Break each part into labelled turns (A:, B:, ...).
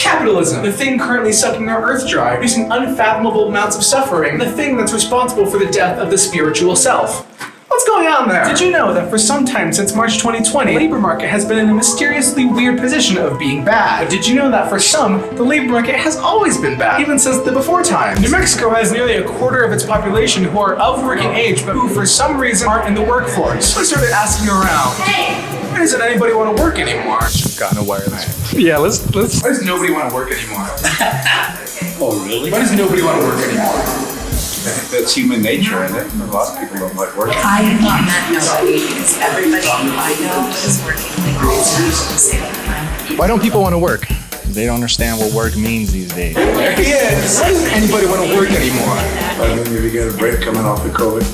A: Capitalism, the thing currently sucking our earth dry, producing unfathomable amounts of suffering, the thing that's responsible for the death of the spiritual self. What's going on there? Did you know that for some time since March 2020, the labor market has been in a mysteriously weird position of being bad? But did you know that for some, the labor market has always been bad, even since the before times? New Mexico has nearly a quarter of its population who are of working age, but who for some reason aren't in the workforce. I started asking around, why doesn't anybody want to work anymore?
B: Gotten a wireless.
A: Yeah, let's. Why does nobody want to work anymore?
B: Oh, really?
A: Why does nobody want to work anymore?
B: That's human nature, isn't it? A lot of people don't like working.
C: I have not met nobody because everybody I know is working like crazy at the same time.
D: Why don't people want to work? They don't understand what work means these days.
A: There he is. Why doesn't anybody want to work anymore?
E: I mean, if you get a break coming off the COVID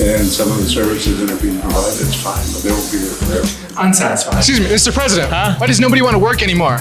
E: and some of the services that are being provided, it's fine, but they won't be there forever.
A: Unsatisfied.
D: Excuse me, Mr. President. Why does nobody want to work anymore?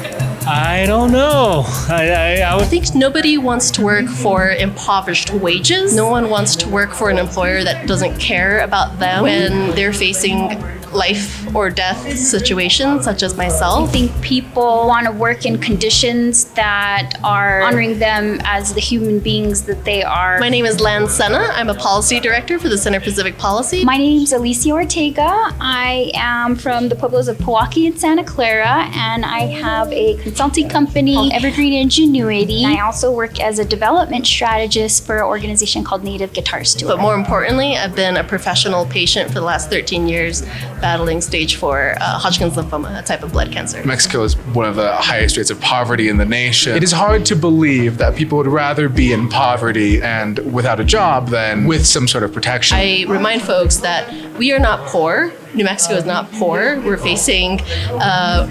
F: I don't know. I would
G: I think nobody wants to work for impoverished wages. No one wants to work for an employer that doesn't care about them when they're facing life or death situations, such as myself.
H: I think people want to work in conditions that are honoring them as the human beings that they are.
G: My name is Lan Senna. I'm a policy director for the Center for Civic Policy.
H: My name's Alicia Ortega. I am from the pueblos of Pewaukee and Santa Clara, and I have a consulting company called Evergreen Ingenuity. I also work as a development strategist for an organization called Native Guitar Steward.
G: But more importantly, I've been a professional patient for the last 13 years, battling stage 4 Hodgkin's lymphoma, a type of blood cancer.
D: Mexico is one of the highest rates of poverty in the nation. It is hard to believe that people would rather be in poverty and without a job than with some sort of protection.
G: I remind folks that we are not poor. New Mexico is not poor. We're facing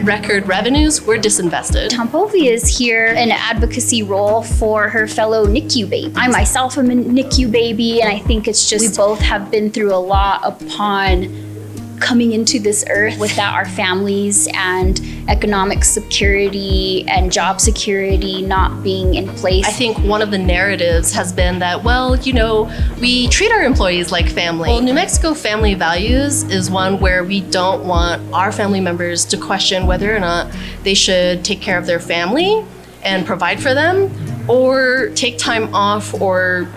G: record revenues. We're disinvested.
H: Tampovi is here in an advocacy role for her fellow NICU baby. I myself am a NICU baby, and I think it's just we both have been through a lot upon coming into this earth without our families and economic security and job security not being in place.
G: I think one of the narratives has been that, well, you know, we treat our employees like family. Well, New Mexico family values is one where we don't want our family members to question whether or not they should take care of their family and provide for them, or take time off, or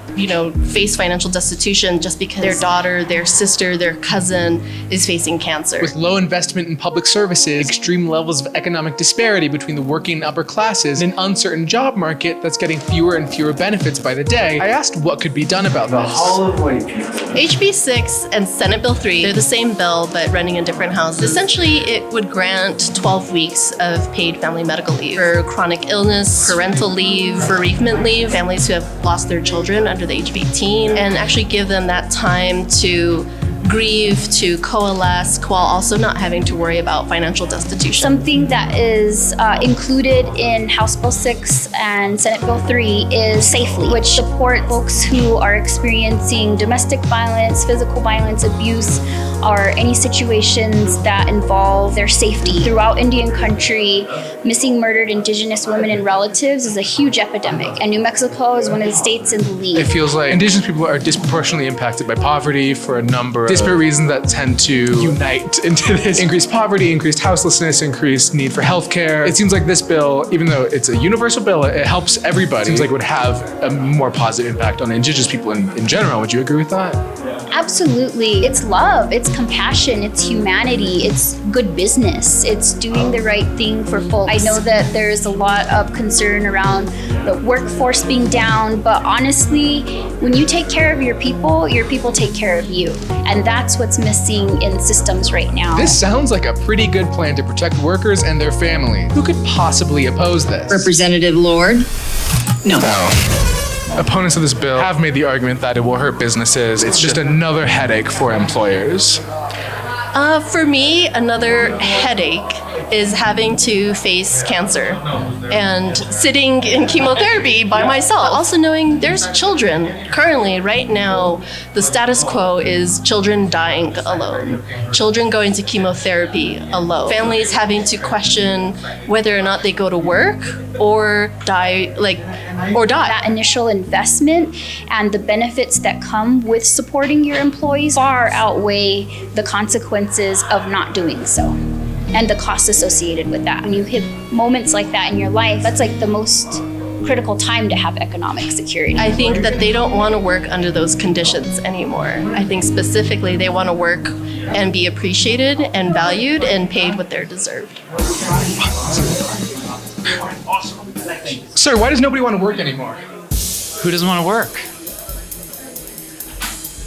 G: face financial destitution just because their daughter, their sister, their cousin is facing cancer.
D: With low investment in public services, extreme levels of economic disparity between the working and upper classes, and an uncertain job market that's getting fewer and fewer benefits by the day, I asked what could be done about this.
A: Hall of White People.
G: HB 6 and Senate Bill 3, they're the same bill but running in different houses. Essentially, it would grant 12 weeks of paid family medical leave for chronic illness, parental leave, bereavement leave, families who have lost their children under the age of 18, and actually give them that time to grieve, to coalesce, while also not having to worry about financial destitution.
H: Something that is included in House Bill 6 and Senate Bill 3 is Safely, which support folks who are experiencing domestic violence, physical violence, abuse, or any situations that involve their safety. Throughout Indian country, missing murdered Indigenous women and relatives is a huge epidemic, and New Mexico is one of the states in the lead.
D: It feels like Indigenous people are disproportionately impacted by poverty for a number of disparate reasons that tend to unite into this increased poverty, increased houselessness, increased need for healthcare. It seems like this bill, even though it's a universal bill, it helps everybody. It seems like it would have a more positive impact on Indigenous people in general. Would you agree with that?
H: Absolutely. It's love, it's compassion, it's humanity, it's good business, it's doing the right thing for folks. I know that there's a lot of concern around the workforce being down, but honestly, when you take care of your people take care of you. And that's what's missing in systems right now.
D: This sounds like a pretty good plan to protect workers and their families. Who could possibly oppose this?
C: Representative Lord? No.
D: Opponents of this bill have made the argument that it will hurt businesses. It's just another headache for employers.
G: For me, another headache is having to face cancer and sitting in chemotherapy by myself. Also knowing there's children. Currently, right now, the status quo is children dying alone. Children going to chemotherapy alone. Families having to question whether or not they go to work or die. That
H: initial investment and the benefits that come with supporting your employees far outweigh the consequences of not doing so. and the costs associated with that. When you hit moments like that in your life, that's like the most critical time to have economic security.
G: I think that they don't want to work under those conditions anymore. I think specifically they want to work and be appreciated and valued and paid what they're deserved.
D: Sir, why does nobody want to work anymore?
F: Who doesn't want to work?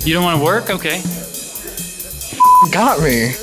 F: You don't want to work? Okay.
D: Got me.